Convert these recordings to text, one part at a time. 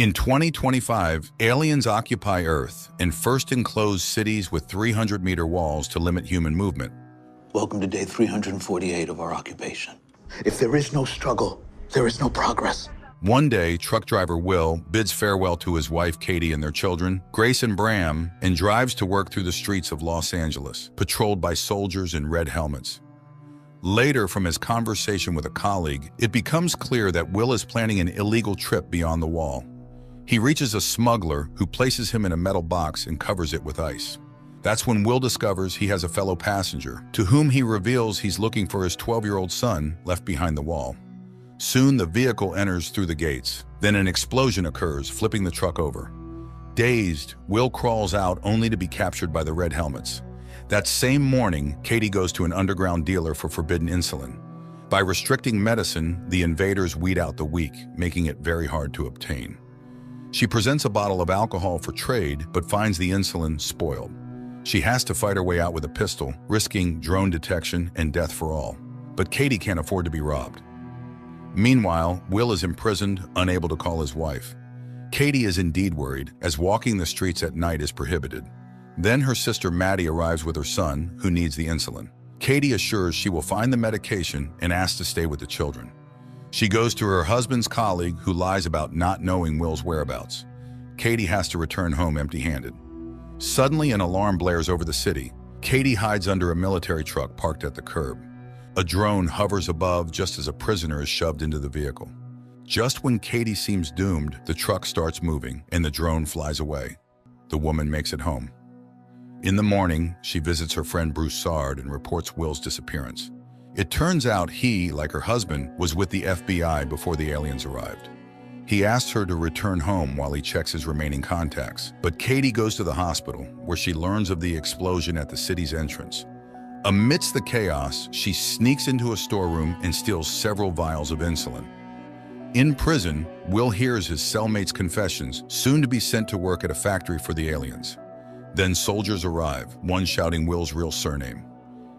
In 2025, aliens occupy Earth and first enclose cities with 300-meter walls to limit human movement. Welcome to day 348 of our occupation. If there is no struggle, there is no progress. One day, truck driver Will bids farewell to his wife Katie and their children, Grace and Bram, and drives to work through the streets of Los Angeles, patrolled by soldiers in red helmets. Later, from his conversation with a colleague, it becomes clear that Will is planning an illegal trip beyond the wall. He reaches a smuggler who places him in a metal box and covers it with ice. That's when Will discovers he has a fellow passenger, to whom he reveals he's looking for his 12-year-old son left behind the wall. Soon, the vehicle enters through the gates. Then an explosion occurs, flipping the truck over. Dazed, Will crawls out only to be captured by the red helmets. That same morning, Katie goes to an underground dealer for forbidden insulin. By restricting medicine, the invaders weed out the weak, making it very hard to obtain. She presents a bottle of alcohol for trade, but finds the insulin spoiled. She has to fight her way out with a pistol, risking drone detection and death for all. But Katie can't afford to be robbed. Meanwhile, Will is imprisoned, unable to call his wife. Katie is indeed worried, as walking the streets at night is prohibited. Then her sister Maddie arrives with her son, who needs the insulin. Katie assures she will find the medication and asks to stay with the children. She goes to her husband's colleague, who lies about not knowing Will's whereabouts. Katie has to return home empty-handed. Suddenly, an alarm blares over the city. Katie hides under a military truck parked at the curb. A drone hovers above just as a prisoner is shoved into the vehicle. Just when Katie seems doomed, the truck starts moving and the drone flies away. The woman makes it home. In the morning, she visits her friend Broussard and reports Will's disappearance. It turns out he, like her husband, was with the FBI before the aliens arrived. He asks her to return home while he checks his remaining contacts, but Katie goes to the hospital, where she learns of the explosion at the city's entrance. Amidst the chaos, she sneaks into a storeroom and steals several vials of insulin. In prison, Will hears his cellmate's confessions, soon to be sent to work at a factory for the aliens. Then soldiers arrive, one shouting Will's real surname.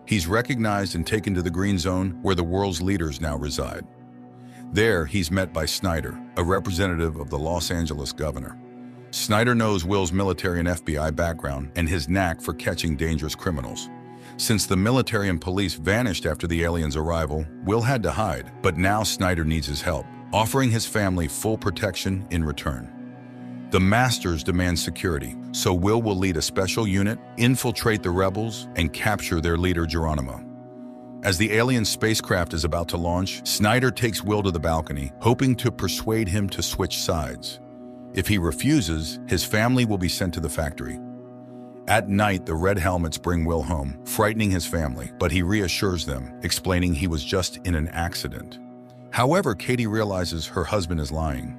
He's recognized and taken to the Green Zone, where the world's leaders now reside. There, he's met by Snyder, a representative of the Los Angeles governor. Snyder knows Will's military and FBI background and his knack for catching dangerous criminals. Since the military and police vanished after the aliens' arrival, Will had to hide, but now Snyder needs his help, offering his family full protection in return. The Masters demand security, so Will lead a special unit, infiltrate the rebels, and capture their leader Geronimo. As the alien spacecraft is about to launch, Snyder takes Will to the balcony, hoping to persuade him to switch sides. If he refuses, his family will be sent to the factory. At night, the red helmets bring Will home, frightening his family, but he reassures them, explaining he was just in an accident. However, Katie realizes her husband is lying.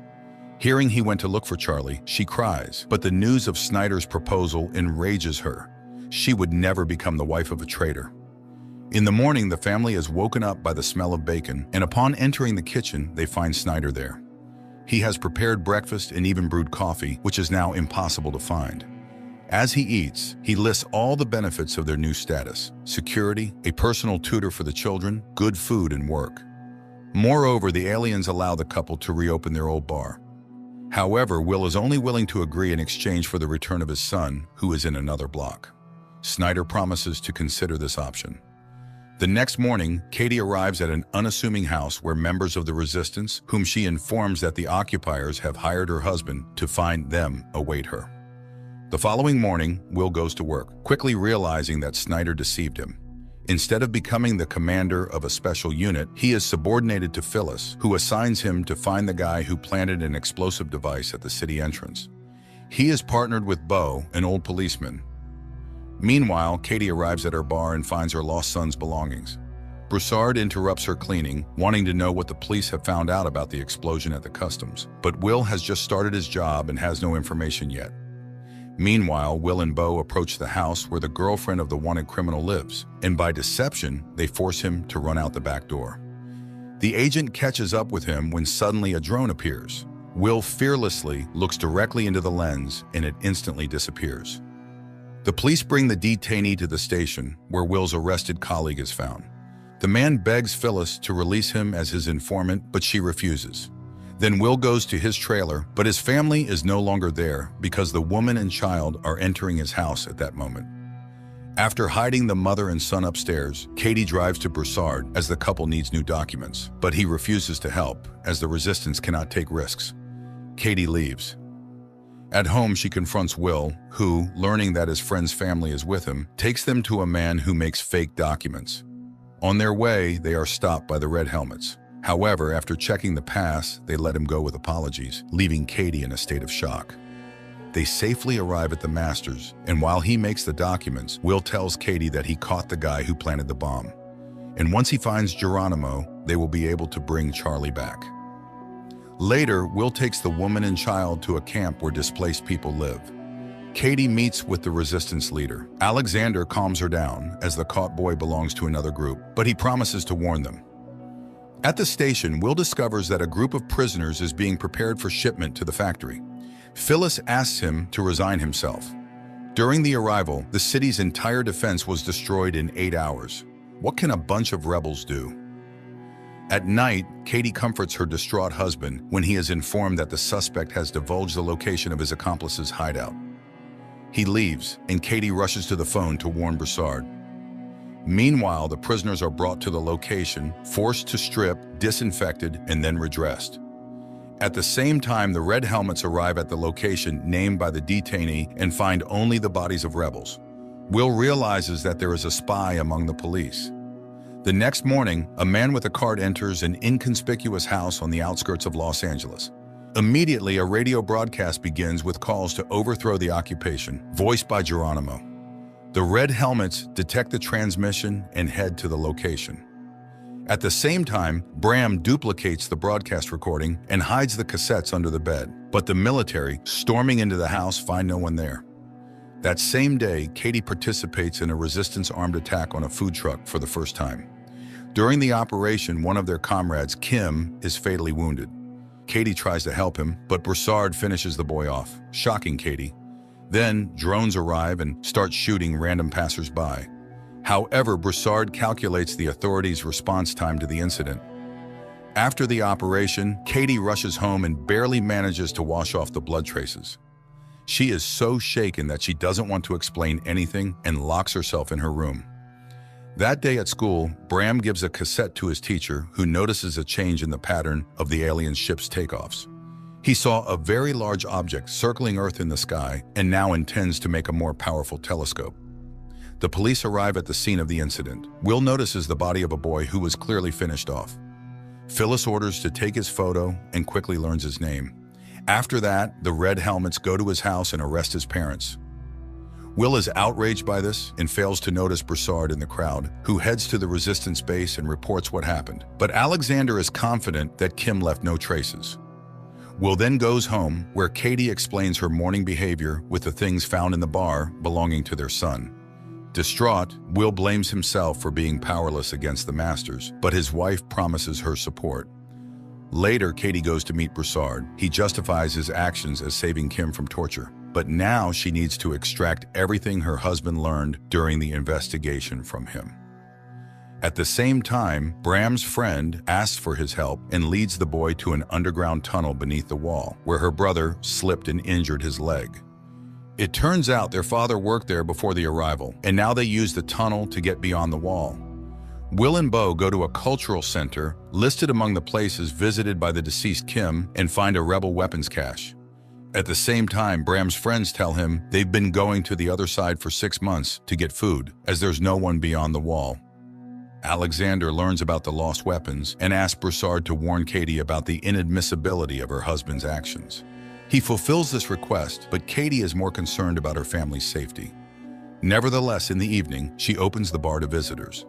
Hearing he went to look for Charlie, she cries, but the news of Snyder's proposal enrages her. She would never become the wife of a traitor. In the morning, the family is woken up by the smell of bacon, and upon entering the kitchen, they find Snyder there. He has prepared breakfast and even brewed coffee, which is now impossible to find. As he eats, he lists all the benefits of their new status: security, a personal tutor for the children, good food, and work. Moreover, the aliens allow the couple to reopen their old bar. However, Will is only willing to agree in exchange for the return of his son, who is in another block. Snyder promises to consider this option. The next morning, Katie arrives at an unassuming house where members of the resistance, whom she informs that the occupiers have hired her husband to find them, await her. The following morning, Will goes to work, quickly realizing that Snyder deceived him. Instead of becoming the commander of a special unit, he is subordinated to Phyllis, who assigns him to find the guy who planted an explosive device at the city entrance. He is partnered with Bo, an old policeman. Meanwhile, Katie arrives at her bar and finds her lost son's belongings. Broussard interrupts her cleaning, wanting to know what the police have found out about the explosion at the customs. But Will has just started his job and has no information yet. Meanwhile, Will and Bo approach the house where the girlfriend of the wanted criminal lives, and by deception, they force him to run out the back door. The agent catches up with him when suddenly a drone appears. Will fearlessly looks directly into the lens, and it instantly disappears. The police bring the detainee to the station, where Will's arrested colleague is found. The man begs Phyllis to release him as his informant, but she refuses. Then Will goes to his trailer, but his family is no longer there because the woman and child are entering his house at that moment. After hiding the mother and son upstairs, Katie drives to Broussard as the couple needs new documents, but he refuses to help as the resistance cannot take risks. Katie leaves. At home, she confronts Will, who, learning that his friend's family is with him, takes them to a man who makes fake documents. On their way, they are stopped by the Red Helmets. However, after checking the pass, they let him go with apologies, leaving Katie in a state of shock. They safely arrive at the Masters, and while he makes the documents, Will tells Katie that he caught the guy who planted the bomb. And once he finds Geronimo, they will be able to bring Charlie back. Later, Will takes the woman and child to a camp where displaced people live. Katie meets with the resistance leader. Alexander calms her down, as the caught boy belongs to another group, but he promises to warn them. At the station, Will discovers that a group of prisoners is being prepared for shipment to the factory. Phyllis asks him to resign himself. During the arrival, the city's entire defense was destroyed in 8 hours. What can a bunch of rebels do? At night, Katie comforts her distraught husband when he is informed that the suspect has divulged the location of his accomplice's hideout. He leaves, and Katie rushes to the phone to warn Broussard. Meanwhile, the prisoners are brought to the location, forced to strip, disinfected, and then redressed. At the same time, the Red Helmets arrive at the location named by the detainee and find only the bodies of rebels. Will realizes that there is a spy among the police. The next morning, a man with a card enters an inconspicuous house on the outskirts of Los Angeles. Immediately, a radio broadcast begins with calls to overthrow the occupation, voiced by Geronimo. The Red Helmets detect the transmission and head to the location. At the same time, Bram duplicates the broadcast recording and hides the cassettes under the bed, but the military, storming into the house, find no one there. That same day, Katie participates in a resistance armed attack on a food truck for the first time. During the operation, one of their comrades, Kim, is fatally wounded. Katie tries to help him, but Broussard finishes the boy off, shocking Katie. Then, drones arrive and start shooting random passers-by. However, Broussard calculates the authorities' response time to the incident. After the operation, Katie rushes home and barely manages to wash off the blood traces. She is so shaken that she doesn't want to explain anything and locks herself in her room. That day at school, Bram gives a cassette to his teacher, who notices a change in the pattern of the alien ship's takeoffs. He saw a very large object circling Earth in the sky and now intends to make a more powerful telescope. The police arrive at the scene of the incident. Will notices the body of a boy who was clearly finished off. Phyllis orders to take his photo and quickly learns his name. After that, the Red Helmets go to his house and arrest his parents. Will is outraged by this and fails to notice Broussard in the crowd, who heads to the resistance base and reports what happened. But Alexander is confident that Kim left no traces. Will then goes home, where Katie explains her morning behavior with the things found in the bar belonging to their son. Distraught, Will blames himself for being powerless against the Masters, but his wife promises her support. Later, Katie goes to meet Broussard. He justifies his actions as saving Kim from torture, but now she needs to extract everything her husband learned during the investigation from him. At the same time, Bram's friend asks for his help and leads the boy to an underground tunnel beneath the wall, where her brother slipped and injured his leg. It turns out their father worked there before the arrival, and now they use the tunnel to get beyond the wall. Will and Bo go to a cultural center listed among the places visited by the deceased Kim and find a rebel weapons cache. At the same time, Bram's friends tell him they've been going to the other side for 6 months to get food, as there's no one beyond the wall. Alexander learns about the lost weapons and asks Broussard to warn Katie about the inadmissibility of her husband's actions. He fulfills this request, but Katie is more concerned about her family's safety. Nevertheless, in the evening, she opens the bar to visitors.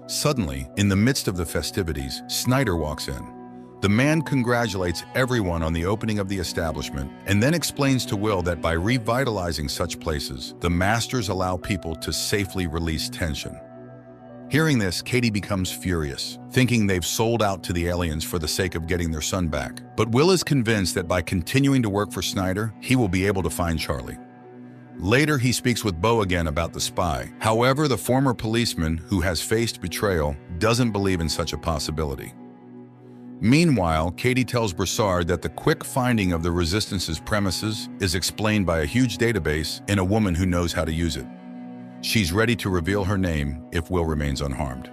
Suddenly, in the midst of the festivities, Snyder walks in. The man congratulates everyone on the opening of the establishment and then explains to Will that by revitalizing such places, the Masters allow people to safely release tension. Hearing this, Katie becomes furious, thinking they've sold out to the aliens for the sake of getting their son back. But Will is convinced that by continuing to work for Snyder, he will be able to find Charlie. Later, he speaks with Bo again about the spy. However, the former policeman, who has faced betrayal, doesn't believe in such a possibility. Meanwhile, Katie tells Broussard that the quick finding of the Resistance's premises is explained by a huge database and a woman who knows how to use it. She's ready to reveal her name if Will remains unharmed.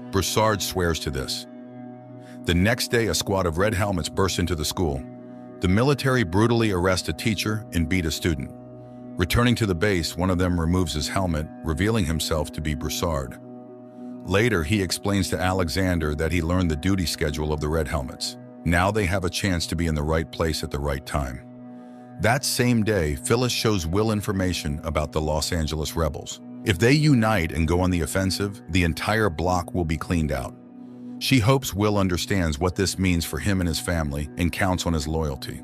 Broussard swears to this. The next day, a squad of red helmets burst into the school. The military brutally arrest a teacher and beat a student. Returning to the base, one of them removes his helmet, revealing himself to be Broussard. Later, he explains to Alexander that he learned the duty schedule of the Red Helmets. Now they have a chance to be in the right place at the right time. That same day, Phyllis shows Will information about the Los Angeles rebels. If they unite and go on the offensive, the entire block will be cleaned out. She hopes Will understands what this means for him and his family and counts on his loyalty.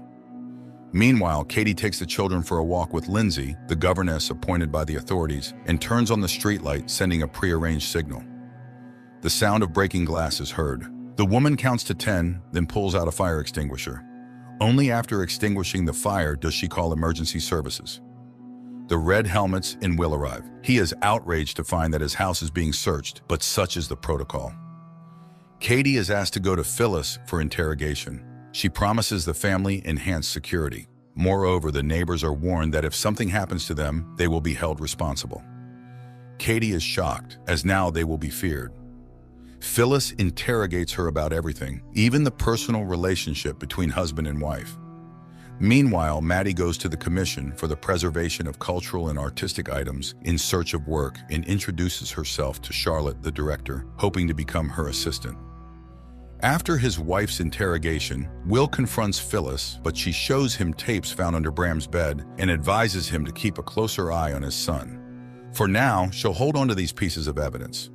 Meanwhile, Katie takes the children for a walk with Lindsay, the governess appointed by the authorities, and turns on the streetlight, sending a prearranged signal. The sound of breaking glass is heard. The woman counts to 10, then pulls out a fire extinguisher. Only after extinguishing the fire does she call emergency services. The Red Helmets and Will arrive. He is outraged to find that his house is being searched, but such is the protocol. Katie is asked to go to Phyllis for interrogation. She promises the family enhanced security. Moreover, the neighbors are warned that if something happens to them, they will be held responsible. Katie is shocked, as now they will be feared. Phyllis interrogates her about everything, even the personal relationship between husband and wife. Meanwhile, Maddie goes to the Commission for the Preservation of Cultural and Artistic Items in search of work and introduces herself to Charlotte, the director, hoping to become her assistant. After his wife's interrogation, Will confronts Phyllis, but she shows him tapes found under Bram's bed and advises him to keep a closer eye on his son. For now, she'll hold on to these pieces of evidence.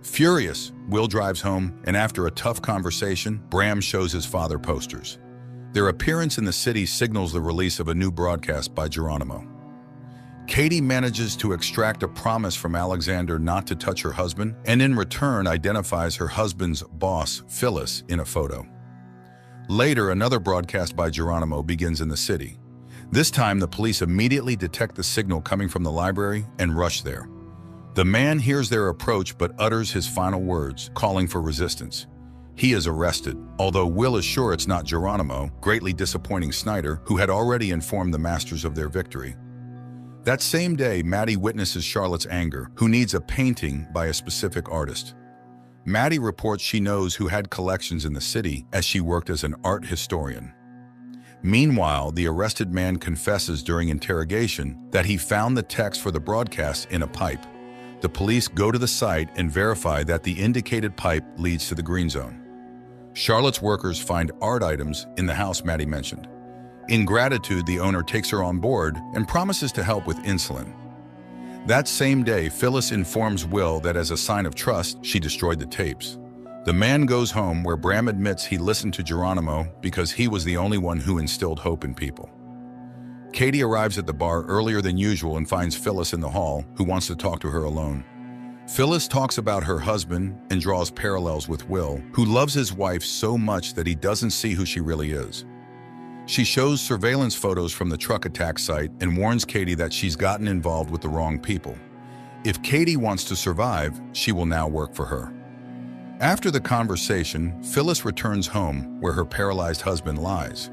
Furious, Will drives home, and after a tough conversation, Bram shows his father posters. Their appearance in the city signals the release of a new broadcast by Geronimo. Katie manages to extract a promise from Alexander not to touch her husband, and in return identifies her husband's boss, Phyllis, in a photo. Later, another broadcast by Geronimo begins in the city. This time, the police immediately detect the signal coming from the library and rush there. The man hears their approach but utters his final words, calling for resistance. He is arrested, although Will is sure it's not Geronimo, greatly disappointing Snyder, who had already informed the masters of their victory. That same day, Maddie witnesses Charlotte's anger, who needs a painting by a specific artist. Maddie reports she knows who had collections in the city, as she worked as an art historian. Meanwhile, the arrested man confesses during interrogation that he found the text for the broadcast in a pipe. The police go to the site and verify that the indicated pipe leads to the green zone. Charlotte's workers find art items in the house Maddie mentioned. In gratitude, the owner takes her on board and promises to help with insulin. That same day, Phyllis informs Will that as a sign of trust, she destroyed the tapes. The man goes home where Bram admits he listened to Geronimo because he was the only one who instilled hope in people. Katie arrives at the bar earlier than usual and finds Phyllis in the hall, who wants to talk to her alone. Phyllis talks about her husband and draws parallels with Will, who loves his wife so much that he doesn't see who she really is. She shows surveillance photos from the truck attack site and warns Katie that she's gotten involved with the wrong people. If Katie wants to survive, she will now work for her. After the conversation, Phyllis returns home where her paralyzed husband lies.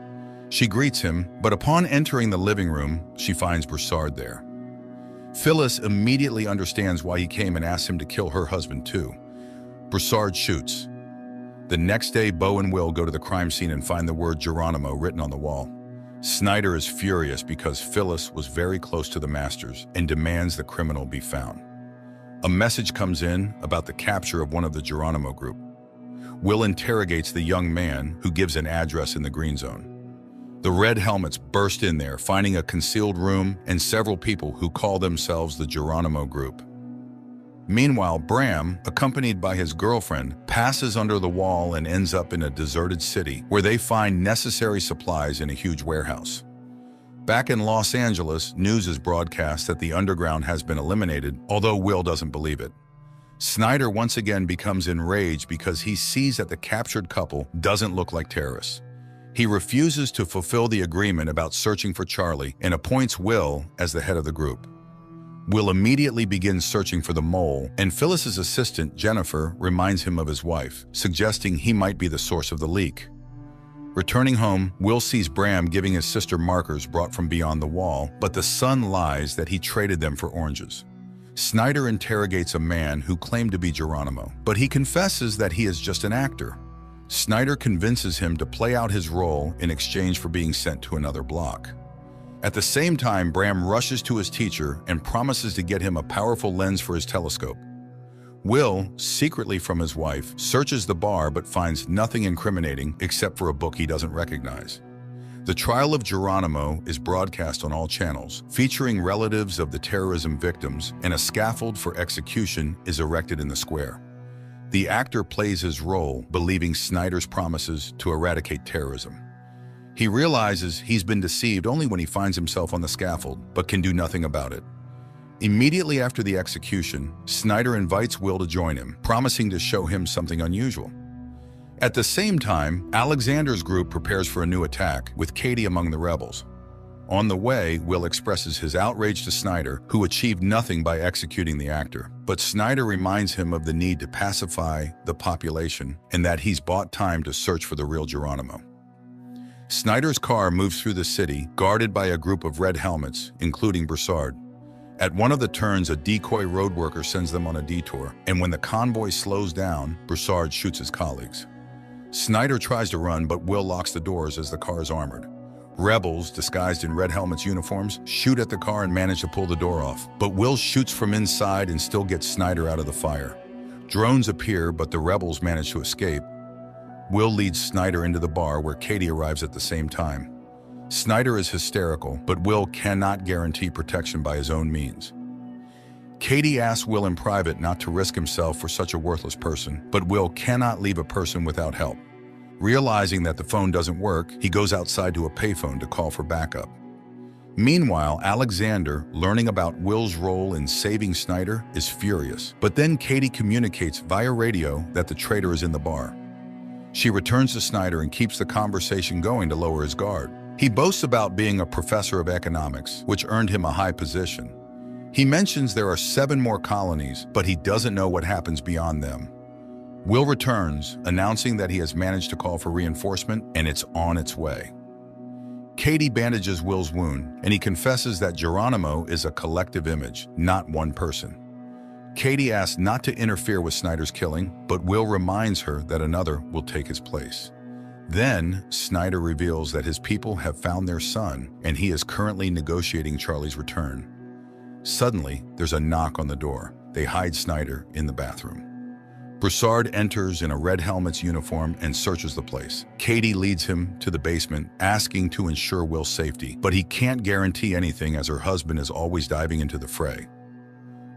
She greets him, but upon entering the living room, she finds Broussard there. Phyllis immediately understands why he came and asks him to kill her husband too. Broussard shoots. The next day, Bo and Will go to the crime scene and find the word Geronimo written on the wall. Snyder is furious because Phyllis was very close to the masters and demands the criminal be found. A message comes in about the capture of one of the Geronimo group. Will interrogates the young man, who gives an address in the green zone. The Red Helmets burst in there, finding a concealed room and several people who call themselves the Geronimo Group. Meanwhile, Bram, accompanied by his girlfriend, passes under the wall and ends up in a deserted city where they find necessary supplies in a huge warehouse. Back in Los Angeles, news is broadcast that the underground has been eliminated, although Will doesn't believe it. Snyder once again becomes enraged because he sees that the captured couple doesn't look like terrorists. He refuses to fulfill the agreement about searching for Charlie and appoints Will as the head of the group. Will immediately begins searching for the mole, and Phyllis's assistant, Jennifer, reminds him of his wife, suggesting he might be the source of the leak. Returning home, Will sees Bram giving his sister markers brought from beyond the wall, but the son lies that he traded them for oranges. Snyder interrogates a man who claimed to be Geronimo, but he confesses that he is just an actor. Snyder convinces him to play out his role in exchange for being sent to another block. At the same time, Bram rushes to his teacher and promises to get him a powerful lens for his telescope. Will, secretly from his wife, searches the bar but finds nothing incriminating except for a book he doesn't recognize. The trial of Geronimo is broadcast on all channels, featuring relatives of the terrorism victims, and a scaffold for execution is erected in the square. The actor plays his role, believing Snyder's promises to eradicate terrorism. He realizes he's been deceived only when he finds himself on the scaffold, but can do nothing about it. Immediately after the execution, Snyder invites Will to join him, promising to show him something unusual. At the same time, Alexander's group prepares for a new attack, with Katie among the rebels. On the way, Will expresses his outrage to Snyder, who achieved nothing by executing the actor. But Snyder reminds him of the need to pacify the population and that he's bought time to search for the real Geronimo. Snyder's car moves through the city, guarded by a group of red helmets, including Broussard. At one of the turns, a decoy road worker sends them on a detour, and when the convoy slows down, Broussard shoots his colleagues. Snyder tries to run, but Will locks the doors as the car is armored. Rebels, disguised in red helmets uniforms, shoot at the car and manage to pull the door off, but Will shoots from inside and still gets Snyder out of the fire. Drones appear, but the rebels manage to escape. Will leads Snyder into the bar, where Katie arrives at the same time. Snyder is hysterical, but Will cannot guarantee protection by his own means. Katie asks Will in private not to risk himself for such a worthless person, but Will cannot leave a person without help. Realizing that the phone doesn't work, he goes outside to a payphone to call for backup. Meanwhile, Alexander, learning about Will's role in saving Snyder, is furious. But then Katie communicates via radio that the traitor is in the bar. She returns to Snyder and keeps the conversation going to lower his guard. He boasts about being a professor of economics, which earned him a high position. He mentions there are 7 more colonies, but he doesn't know what happens beyond them. Will returns, announcing that he has managed to call for reinforcement and it's on its way. Katie bandages Will's wound, and he confesses that Geronimo is a collective image, not one person. Katie asks not to interfere with Snyder's killing, but Will reminds her that another will take his place. Then, Snyder reveals that his people have found their son, and he is currently negotiating Charlie's return. Suddenly, there's a knock on the door. They hide Snyder in the bathroom. Broussard enters in a red helmet's uniform and searches the place. Katie leads him to the basement, asking to ensure Will's safety, but he can't guarantee anything as her husband is always diving into the fray.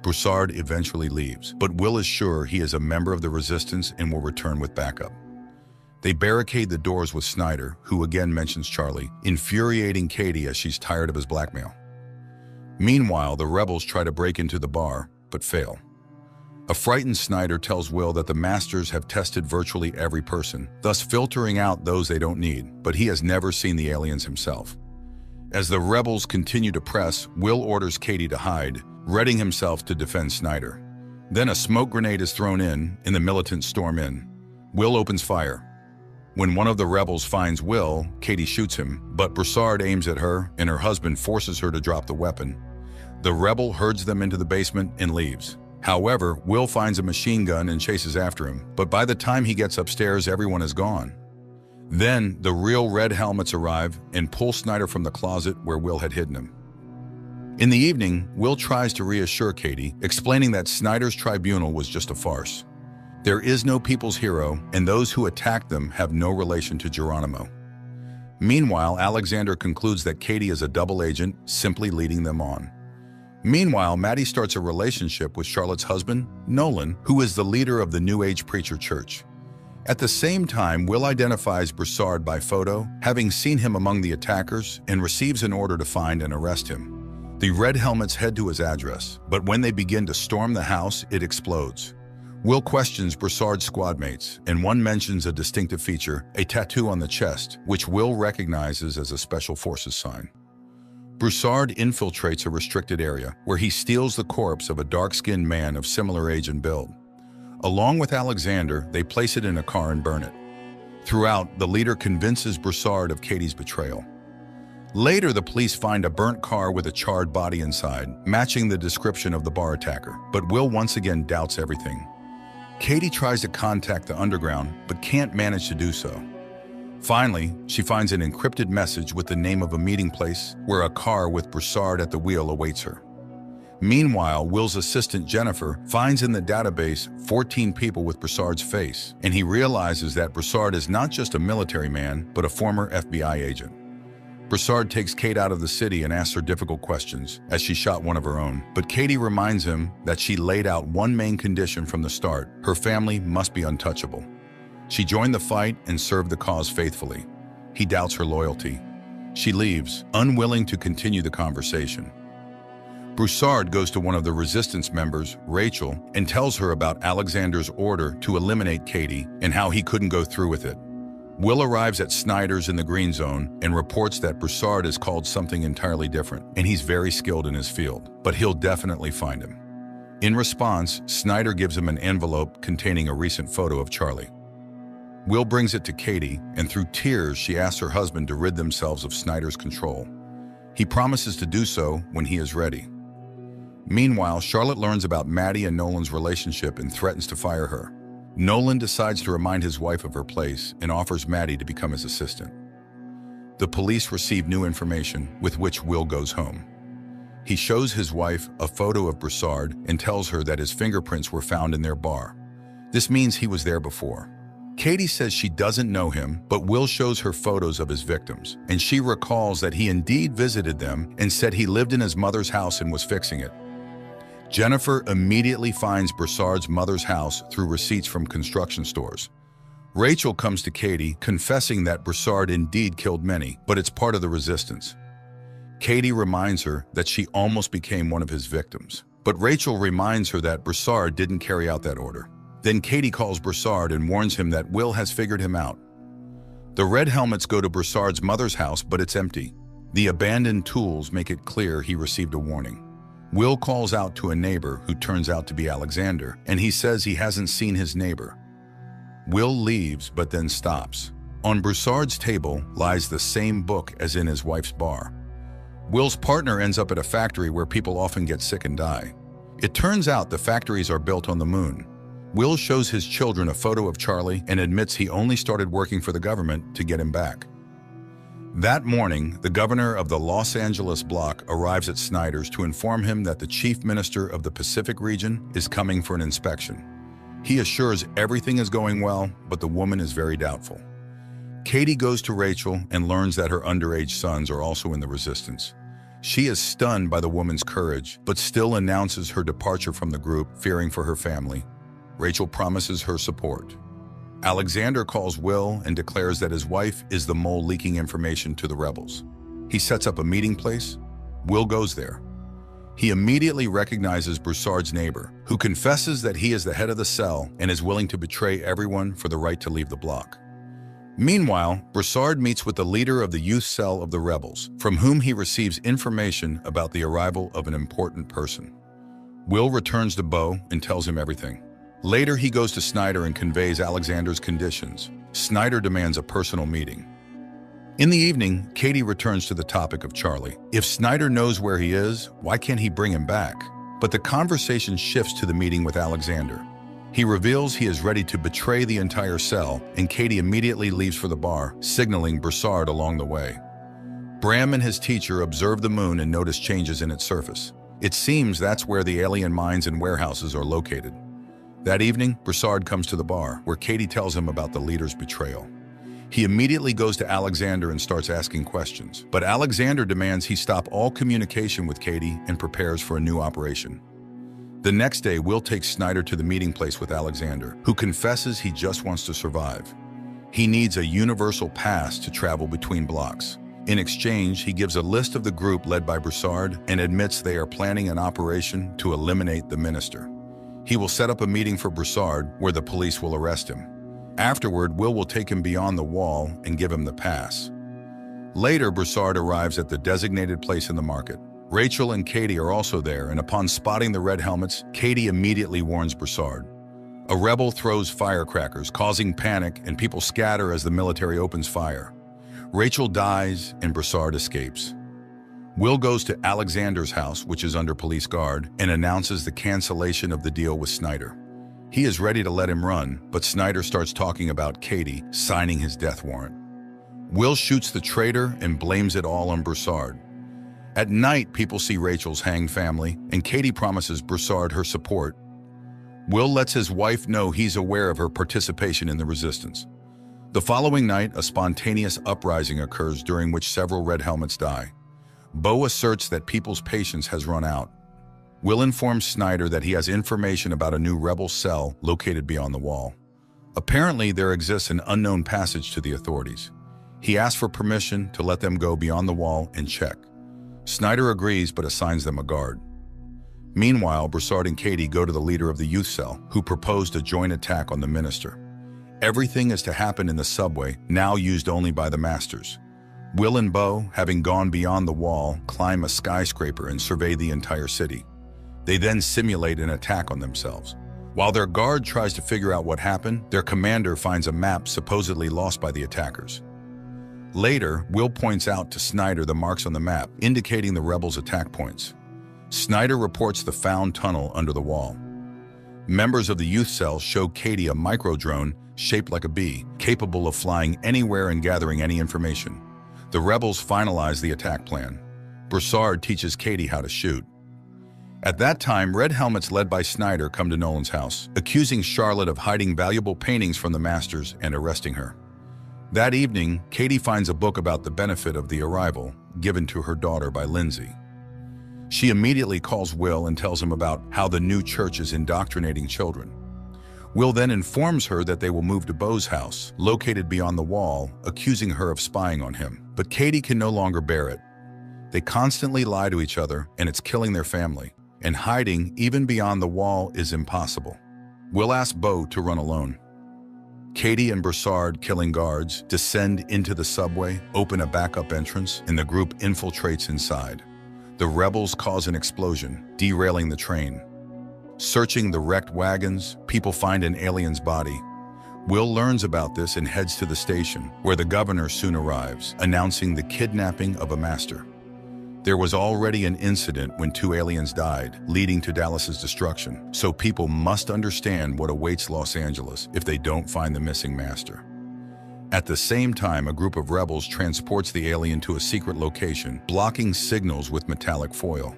Broussard eventually leaves, but Will is sure he is a member of the resistance and will return with backup. They barricade the doors with Snyder, who again mentions Charlie, infuriating Katie as she's tired of his blackmail. Meanwhile, the rebels try to break into the bar, but fail. A frightened Snyder tells Will that the Masters have tested virtually every person, thus filtering out those they don't need, but he has never seen the aliens himself. As the rebels continue to press, Will orders Katie to hide, readying himself to defend Snyder. Then a smoke grenade is thrown in, and the militants storm in. Will opens fire. When one of the rebels finds Will, Katie shoots him, but Broussard aims at her, and her husband forces her to drop the weapon. The rebel herds them into the basement and leaves. However, Will finds a machine gun and chases after him, but by the time he gets upstairs, everyone is gone. Then, the real red helmets arrive and pull Snyder from the closet where Will had hidden him. In the evening, Will tries to reassure Katie, explaining that Snyder's tribunal was just a farce. There is no people's hero, and those who attacked them have no relation to Geronimo. Meanwhile, Alexander concludes that Katie is a double agent, simply leading them on. Meanwhile, Maddie starts a relationship with Charlotte's husband, Nolan, who is the leader of the New Age Preacher Church. At the same time, Will identifies Broussard by photo, having seen him among the attackers, and receives an order to find and arrest him. The Red Helmets head to his address, but when they begin to storm the house, it explodes. Will questions Broussard's squadmates, and one mentions a distinctive feature, a tattoo on the chest, which Will recognizes as a Special Forces sign. Broussard infiltrates a restricted area where he steals the corpse of a dark-skinned man of similar age and build. Along with Alexander, they place it in a car and burn it. Throughout, the leader convinces Broussard of Katie's betrayal. Later, the police find a burnt car with a charred body inside, matching the description of the bar attacker, but Will once again doubts everything. Katie tries to contact the underground, but can't manage to do so. Finally, she finds an encrypted message with the name of a meeting place where a car with Broussard at the wheel awaits her. Meanwhile, Will's assistant Jennifer finds in the database 14 people with Broussard's face, and he realizes that Broussard is not just a military man, but a former FBI agent. Broussard takes Kate out of the city and asks her difficult questions, as she shot one of her own. But Katie reminds him that she laid out one main condition from the start: her family must be untouchable. She joined the fight and served the cause faithfully. He doubts her loyalty. She leaves, unwilling to continue the conversation. Broussard goes to one of the resistance members, Rachel, and tells her about Alexander's order to eliminate Katie and how he couldn't go through with it. Will arrives at Snyder's in the Green Zone and reports that Broussard is called something entirely different, and he's very skilled in his field, but he'll definitely find him. In response, Snyder gives him an envelope containing a recent photo of Charlie. Will brings it to Katie, and through tears, she asks her husband to rid themselves of Snyder's control. He promises to do so when he is ready. Meanwhile, Charlotte learns about Maddie and Nolan's relationship and threatens to fire her. Nolan decides to remind his wife of her place and offers Maddie to become his assistant. The police receive new information, with which Will goes home. He shows his wife a photo of Broussard and tells her that his fingerprints were found in their bar. This means he was there before. Katie says she doesn't know him, but Will shows her photos of his victims, and she recalls that he indeed visited them and said he lived in his mother's house and was fixing it. Jennifer immediately finds Broussard's mother's house through receipts from construction stores. Rachel comes to Katie, confessing that Broussard indeed killed many, but it's part of the resistance. Katie reminds her that she almost became one of his victims, but Rachel reminds her that Broussard didn't carry out that order. Then Katie calls Broussard and warns him that Will has figured him out. The Red Helmets go to Broussard's mother's house, but it's empty. The abandoned tools make it clear he received a warning. Will calls out to a neighbor who turns out to be Alexander, and he says he hasn't seen his neighbor. Will leaves, but then stops. On Broussard's table lies the same book as in his wife's bar. Will's partner ends up at a factory where people often get sick and die. It turns out the factories are built on the moon. Will shows his children a photo of Charlie and admits he only started working for the government to get him back. That morning, the governor of the Los Angeles block arrives at Snyder's to inform him that the chief minister of the Pacific region is coming for an inspection. He assures everything is going well, but the woman is very doubtful. Katie goes to Rachel and learns that her underage sons are also in the resistance. She is stunned by the woman's courage, but still announces her departure from the group, fearing for her family. Rachel promises her support. Alexander calls Will and declares that his wife is the mole leaking information to the rebels. He sets up a meeting place. Will goes there. He immediately recognizes Broussard's neighbor, who confesses that he is the head of the cell and is willing to betray everyone for the right to leave the block. Meanwhile, Broussard meets with the leader of the youth cell of the rebels, from whom he receives information about the arrival of an important person. Will returns to Bo and tells him everything. Later, he goes to Snyder and conveys Alexander's conditions. Snyder demands a personal meeting. In the evening, Katie returns to the topic of Charlie. If Snyder knows where he is, why can't he bring him back? But the conversation shifts to the meeting with Alexander. He reveals he is ready to betray the entire cell, and Katie immediately leaves for the bar, signaling Broussard along the way. Bram and his teacher observe the moon and notice changes in its surface. It seems that's where the alien mines and warehouses are located. That evening, Broussard comes to the bar, where Katie tells him about the leader's betrayal. He immediately goes to Alexander and starts asking questions, but Alexander demands he stop all communication with Katie and prepares for a new operation. The next day, Will takes Snyder to the meeting place with Alexander, who confesses he just wants to survive. He needs a universal pass to travel between blocks. In exchange, he gives a list of the group led by Broussard and admits they are planning an operation to eliminate the minister. He will set up a meeting for Broussard where the police will arrest him. Afterward, Will take him beyond the wall and give him the pass. Later, Broussard arrives at the designated place in the market. Rachel and Katie are also there, and upon spotting the red helmets, Katie immediately warns Broussard. A rebel throws firecrackers, causing panic, and people scatter as the military opens fire. Rachel dies, and Broussard escapes. Will goes to Alexander's house, which is under police guard, and announces the cancellation of the deal with Snyder. He is ready to let him run, but Snyder starts talking about Katie signing his death warrant. Will shoots the traitor and blames it all on Broussard. At night, people see Rachel's hanged family, and Katie promises Broussard her support. Will lets his wife know he's aware of her participation in the resistance. The following night, a spontaneous uprising occurs during which several red helmets die. Bo asserts that people's patience has run out. Will informs Snyder that he has information about a new rebel cell located beyond the wall. Apparently, there exists an unknown passage to the authorities. He asks for permission to let them go beyond the wall and check. Snyder agrees but assigns them a guard. Meanwhile, Broussard and Katie go to the leader of the youth cell, who proposed a joint attack on the minister. Everything is to happen in the subway, now used only by the masters. Will and Bo, having gone beyond the wall, climb a skyscraper and survey the entire city. They then simulate an attack on themselves. While their guard tries to figure out what happened, their commander finds a map supposedly lost by the attackers. Later, Will points out to Snyder the marks on the map, indicating the rebels' attack points. Snyder reports the found tunnel under the wall. Members of the youth cell show Katie a micro-drone shaped like a bee, capable of flying anywhere and gathering any information. The rebels finalize the attack plan. Broussard teaches Katie how to shoot. At that time, red helmets led by Snyder come to Nolan's house, accusing Charlotte of hiding valuable paintings from the masters and arresting her. That evening, Katie finds a book about the benefit of the arrival, given to her daughter by Lindsay. She immediately calls Will and tells him about how the new church is indoctrinating children. Will then informs her that they will move to Bo's house, located beyond the wall, accusing her of spying on him. But Katie can no longer bear it. They constantly lie to each other, and it's killing their family. And hiding, even beyond the wall, is impossible. Will asks Bo to run alone. Katie and Broussard, killing guards, descend into the subway, open a backup entrance, and the group infiltrates inside. The rebels cause an explosion, derailing the train. Searching the wrecked wagons, people find an alien's body. Will learns about this and heads to the station, where the governor soon arrives, announcing the kidnapping of a master. There was already an incident when 2 aliens died, leading to Dallas's destruction, so people must understand what awaits Los Angeles if they don't find the missing master. At the same time, a group of rebels transports the alien to a secret location, blocking signals with metallic foil.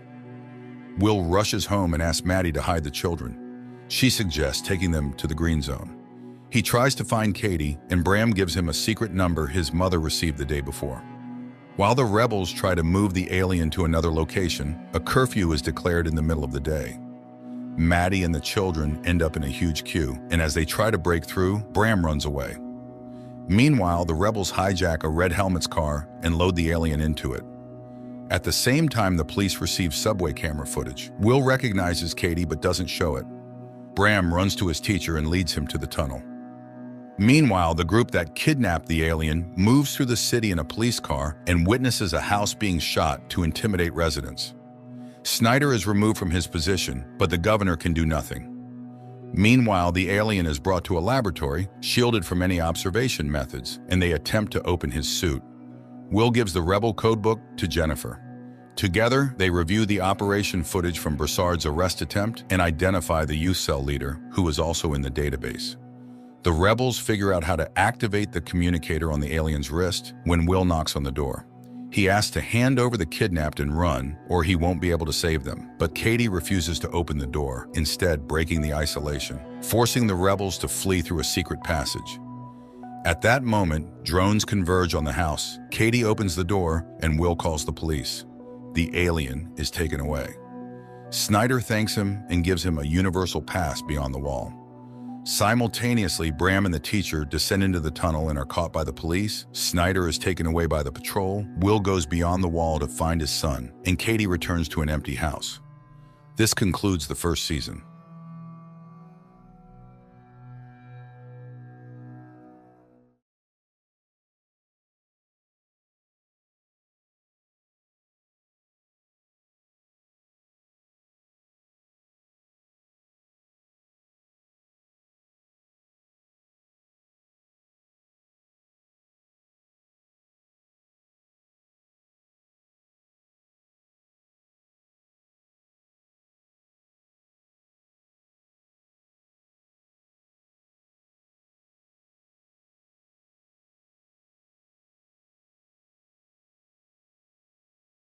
Will rushes home and asks Maddie to hide the children. She suggests taking them to the green zone. He tries to find Katie, and Bram gives him a secret number his mother received the day before. While the rebels try to move the alien to another location, a curfew is declared in the middle of the day. Maddie and the children end up in a huge queue, and as they try to break through, Bram runs away. Meanwhile, the rebels hijack a red helmet's car and load the alien into it. At the same time, the police receive subway camera footage. Will recognizes Katie but doesn't show it. Bram runs to his teacher and leads him to the tunnel. Meanwhile, the group that kidnapped the alien moves through the city in a police car and witnesses a house being shot to intimidate residents. Snyder is removed from his position, but the governor can do nothing. Meanwhile, the alien is brought to a laboratory, shielded from any observation methods, and they attempt to open his suit. Will gives the rebel codebook to Jennifer. Together, they review the operation footage from Broussard's arrest attempt and identify the youth cell leader, who is also in the database. The rebels figure out how to activate the communicator on the alien's wrist when Will knocks on the door. He asks to hand over the kidnapped and run, or he won't be able to save them. But Katie refuses to open the door, instead breaking the isolation, forcing the rebels to flee through a secret passage. At that moment, drones converge on the house. Katie opens the door, and Will calls the police. The alien is taken away. Snyder thanks him and gives him a universal pass beyond the wall. Simultaneously, Bram and the teacher descend into the tunnel and are caught by the police. Snyder is taken away by the patrol. Will goes beyond the wall to find his son, and Katie returns to an empty house. This concludes the first season.